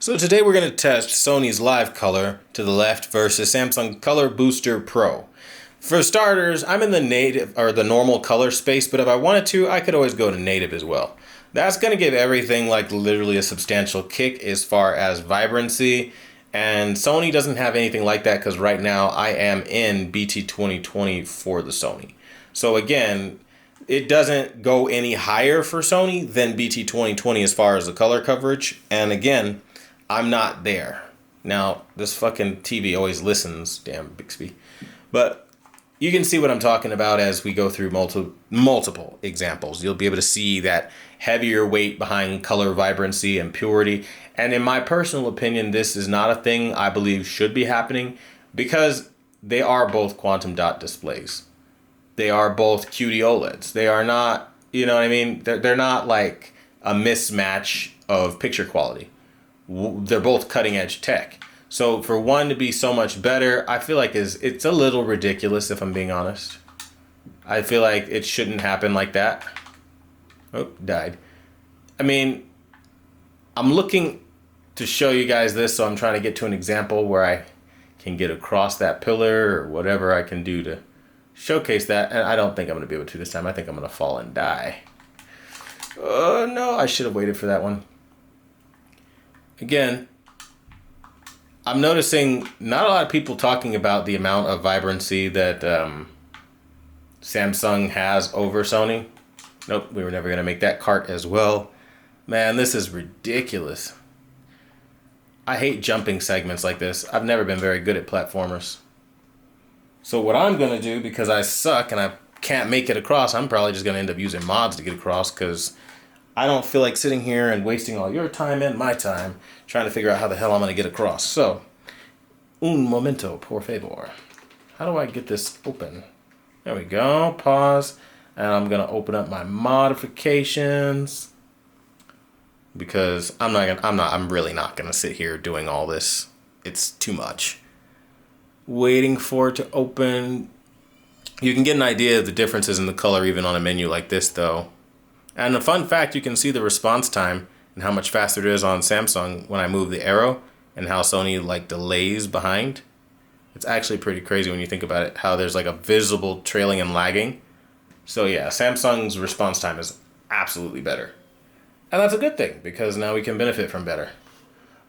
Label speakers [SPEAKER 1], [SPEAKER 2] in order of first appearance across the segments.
[SPEAKER 1] So today we're going to test Sony's Live Color to the left versus Samsung Color Booster Pro. For starters, I'm in the native or the normal color space, but if I wanted to, I could always go to native as well. That's going to give everything like literally a substantial kick as far as vibrancy, and Sony doesn't have anything like that because right now I am in BT 2020 for the Sony. So again, it doesn't go any higher for Sony than BT 2020 as far as the color coverage, and again, I'm not there. Now, this fucking TV always listens, damn Bixby. But you can see what I'm talking about as we go through multiple examples. You'll be able to see that heavier weight behind color vibrancy and purity. And in my personal opinion, this is not a thing I believe should be happening because they are both quantum dot displays. They are both QD OLEDs. They are not, you know what I mean? They're not like a mismatch of picture quality. They're both cutting edge tech. So for one to be so much better, I feel like it's a little ridiculous if I'm being honest. I feel like it shouldn't happen like that. Oh, died. I mean, I'm looking to show you guys this, so I'm trying to get to an example where I can get across that pillar or whatever I can do to showcase that. And I don't think I'm going to be able to this time. I think I'm going to fall and die. Oh, no, I should have waited for that one. Again, I'm noticing not a lot of people talking about the amount of vibrancy that Samsung has over Sony. Nope, we were never going to make that cart as well. Man, this is ridiculous. I hate jumping segments like this. I've never been very good at platformers. So what I'm going to do, because I suck and I can't make it across, I'm probably just going to end up using mods to get across because I don't feel like sitting here and wasting all your time and my time trying to figure out how the hell I'm going to get across. So, un momento, por favor. How do I get this open? There we go. Pause. And I'm going to open up my modifications because I'm really not going to sit here doing all this. It's too much. Waiting for it to open. You can get an idea of the differences in the color even on a menu like this though. And a fun fact, you can see the response time and how much faster it is on Samsung when I move the arrow and how Sony like delays behind. It's actually pretty crazy when you think about it, how there's like a visible trailing and lagging. So yeah, Samsung's response time is absolutely better. And that's a good thing because now we can benefit from better.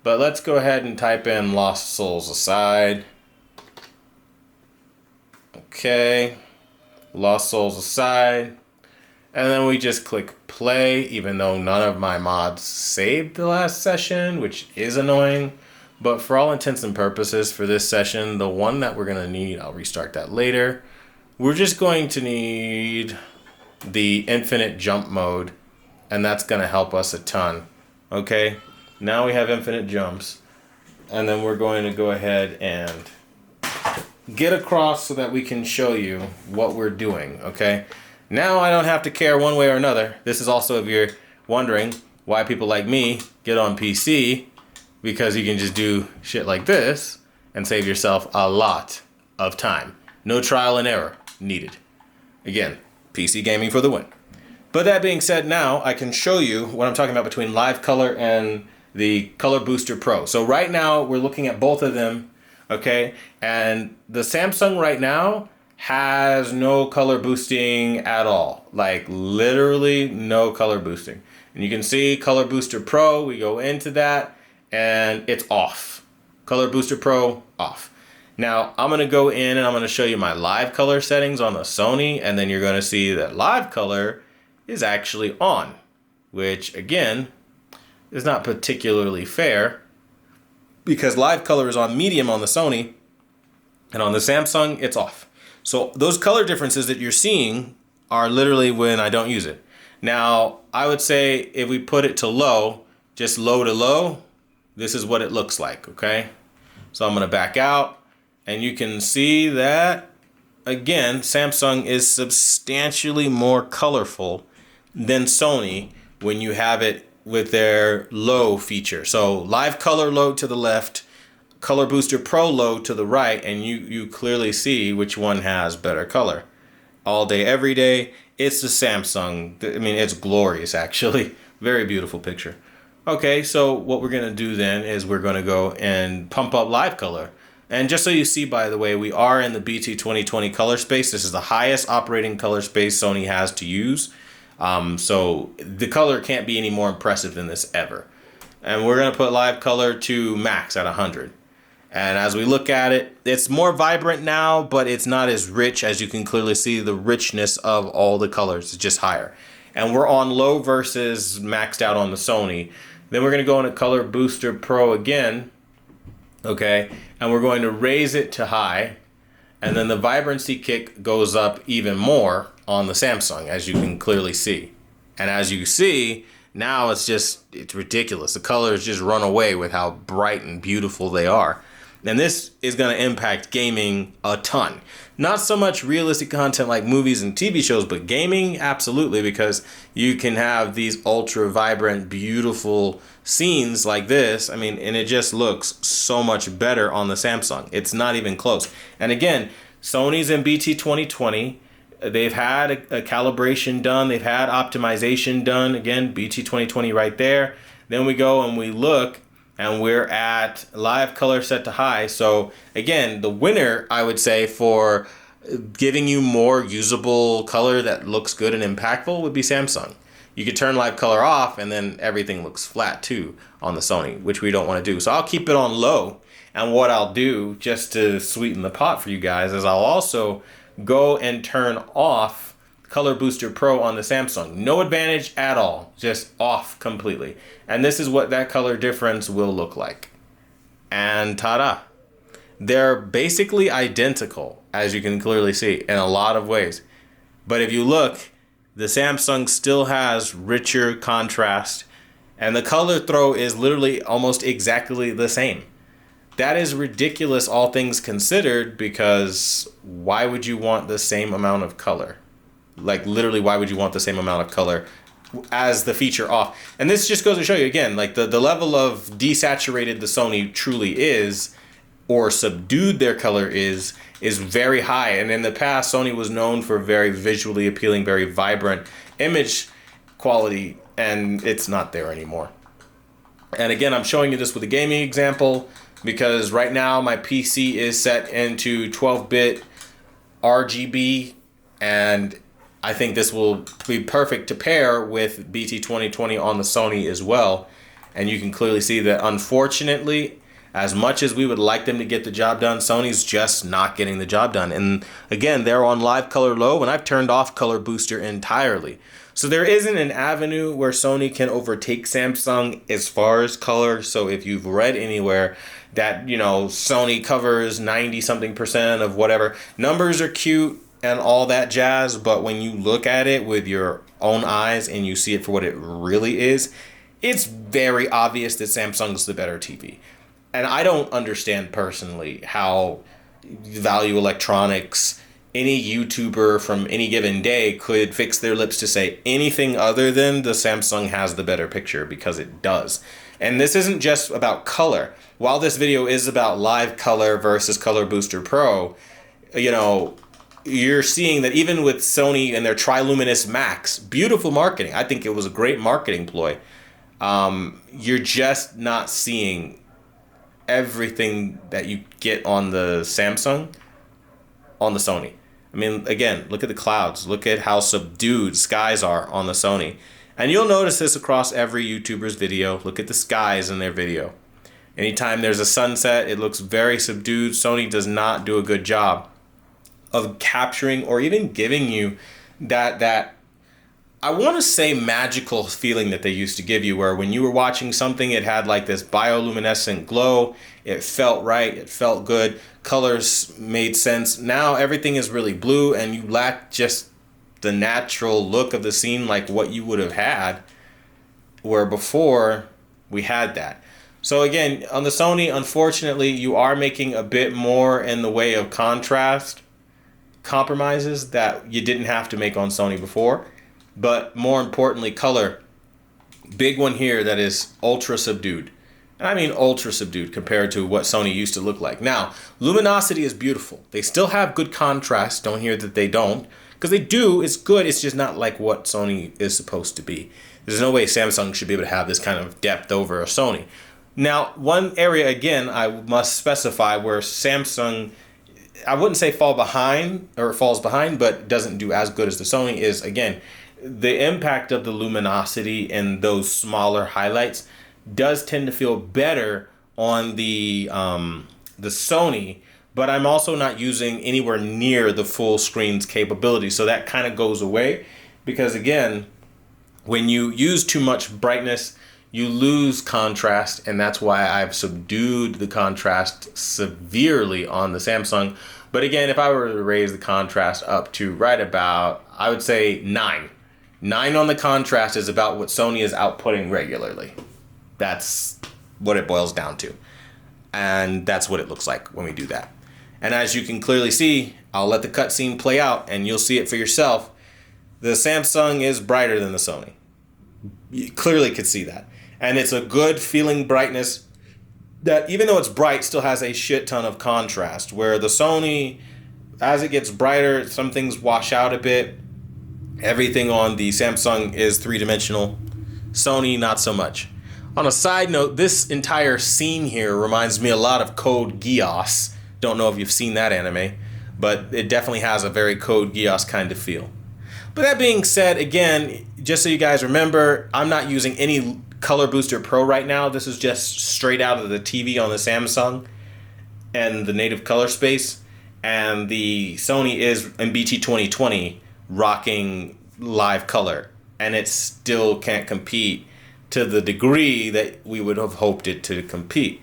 [SPEAKER 1] But let's go ahead and type in Lost Souls Aside. Okay, Lost Souls Aside. And then we just click play, even though none of my mods saved the last session, which is annoying. But for all intents and purposes for this session, the one that we're going to need, I'll restart that later. We're just going to need the infinite jump mode, and that's going to help us a ton. Okay, now we have infinite jumps. And then we're going to go ahead and get across so that we can show you what we're doing, okay? Now I don't have to care one way or another. This is also if you're wondering why people like me get on PC, because you can just do shit like this and save yourself a lot of time. No trial and error needed. Again, PC gaming for the win. But that being said, now I can show you what I'm talking about between Live Color and the Color Booster Pro. So right now we're looking at both of them, okay? And the Samsung right now has no color boosting at all. Like literally no color boosting. And you can see Color Booster Pro, we go into that and it's off. Color Booster Pro off. Now I'm going to go in and I'm going to show you my live color settings on the Sony, and then you're going to see that live color is actually on, which again is not particularly fair because live color is on medium on the Sony and on the Samsung it's off. So those color differences that you're seeing are literally when I don't use it. Now, I would say if we put it to low, just low to low, this is what it looks like, okay? So I'm gonna back out and you can see that, again, Samsung is substantially more colorful than Sony when you have it with their low feature. So live color low to the left, Color Booster Pro low to the right, and you clearly see which one has better color. All day, every day, it's the Samsung. I mean, it's glorious, actually. Very beautiful picture. Okay, so what we're going to do then is we're going to go and pump up live color. And just so you see, by the way, we are in the BT 2020 color space. This is the highest operating color space Sony has to use. So the color can't be any more impressive than this ever. And we're going to put live color to max at 100. And as we look at it, it's more vibrant now, but it's not as rich. As you can clearly see, the richness of all the colors is just higher. And we're on low versus maxed out on the Sony. Then we're going to go into Color Booster Pro again, okay? And we're going to raise it to high. And then the vibrancy kick goes up even more on the Samsung, as you can clearly see. And as you see, now it's ridiculous. The colors just run away with how bright and beautiful they are. And this is going to impact gaming a ton. Not so much realistic content like movies and TV shows, but gaming, absolutely, because you can have these ultra vibrant, beautiful scenes like this. I mean, and it just looks so much better on the Samsung. It's not even close. And again, Sony's in BT 2020. They've had a calibration done. They've had optimization done. Again, BT 2020 right there. Then we go and we look, and we're at live color set to high. So again, the winner, I would say, for giving you more usable color that looks good and impactful would be Samsung. You could turn live color off and then everything looks flat too on the Sony, which we don't want to do. So I'll keep it on low. And what I'll do, just to sweeten the pot for you guys, is I'll also go and turn off Color Booster Pro on the Samsung. No advantage at all, just off completely. And this is what that color difference will look like. And ta-da! They're basically identical, as you can clearly see, in a lot of ways. But if you look, the Samsung still has richer contrast, and the color throw is literally almost exactly the same. That is ridiculous, all things considered, because why would you want the same amount of color? Like, literally, why would you want the same amount of color as the feature off? And this just goes to show you, again, like the level of desaturated the Sony truly is, or subdued their color is very high. And in the past, Sony was known for very visually appealing, very vibrant image quality, and it's not there anymore. And again, I'm showing you this with a gaming example, because right now my PC is set into 12-bit RGB, and I think this will be perfect to pair with BT 2020 on the Sony as well. And you can clearly see that, unfortunately, as much as we would like them to get the job done, Sony's just not getting the job done. And again, they're on live color low, and I've turned off color booster entirely. So there isn't an avenue where Sony can overtake Samsung as far as color. So if you've read anywhere that, you know, Sony covers 90-something% of whatever, numbers are cute and all that jazz, but when you look at it with your own eyes and you see it for what it really is, it's very obvious that Samsung's the better TV. And I don't understand personally how Value Electronics, any YouTuber from any given day, could fix their lips to say anything other than the Samsung has the better picture, because it does. And this isn't just about color. While this video is about live color versus Color Booster Pro, you know, you're seeing that even with Sony and their Triluminous Max, beautiful marketing. I think it was a great marketing ploy. You're just not seeing everything that you get on the Samsung on the Sony. I mean, again, look at the clouds. Look at how subdued skies are on the Sony. And you'll notice this across every YouTuber's video. Look at the skies in their video. Anytime there's a sunset, it looks very subdued. Sony does not do a good job of capturing or even giving you that I want to say magical feeling that they used to give you, where when you were watching something, it had like this bioluminescent glow. It felt right. It felt good. Colors made sense. Now everything is really blue, and you lack just the natural look of the scene like what you would have had, where before we had that. So again, on the Sony, unfortunately, you are making a bit more in the way of contrast compromises that you didn't have to make on Sony before. But more importantly, color. Big one here that is ultra subdued. And I mean ultra subdued compared to what Sony used to look like. Now, luminosity is beautiful. They still have good contrast. Don't hear that they don't. Because they do. It's good. It's just not like what Sony is supposed to be. There's no way Samsung should be able to have this kind of depth over a Sony. Now, one area, again, I must specify where Samsung, I wouldn't say falls behind, but doesn't do as good as the Sony is, again, the impact of the luminosity in those smaller highlights does tend to feel better on the Sony, but I'm also not using anywhere near the full screen's capability. So that kind of goes away because, again, when you use too much brightness, you lose contrast, and that's why I've subdued the contrast severely on the Samsung. But again, if I were to raise the contrast up to right about, I would say 9. 9 on the contrast is about what Sony is outputting regularly. That's what it boils down to. And that's what it looks like when we do that. And as you can clearly see, I'll let the cutscene play out and you'll see it for yourself. The Samsung is brighter than the Sony. You clearly could see that. And it's a good feeling brightness that, even though it's bright, still has a shit ton of contrast. Where the Sony, as it gets brighter, some things wash out a bit. Everything on the Samsung is three-dimensional. Sony, not so much. On a side note, this entire scene here reminds me a lot of Code Geass. Don't know if you've seen that anime, but it definitely has a very Code Geass kind of feel. But that being said, again, just so you guys remember, I'm not using any Color Booster Pro right now. This is just straight out of the TV on the Samsung and the native color space. And the Sony is in BT 2020 rocking live color. And it still can't compete to the degree that we would have hoped it to compete.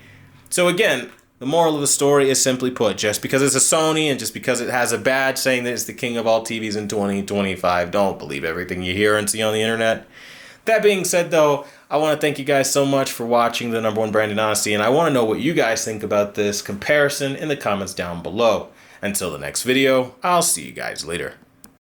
[SPEAKER 1] So again, the moral of the story is simply put, just because it's a Sony and just because it has a badge saying that it's the king of all TVs in 2025, don't believe everything you hear and see on the internet. That being said, though, I want to thank you guys so much for watching the #1 Brand in Honesty, and I want to know what you guys think about this comparison in the comments down below. Until the next video, I'll see you guys later.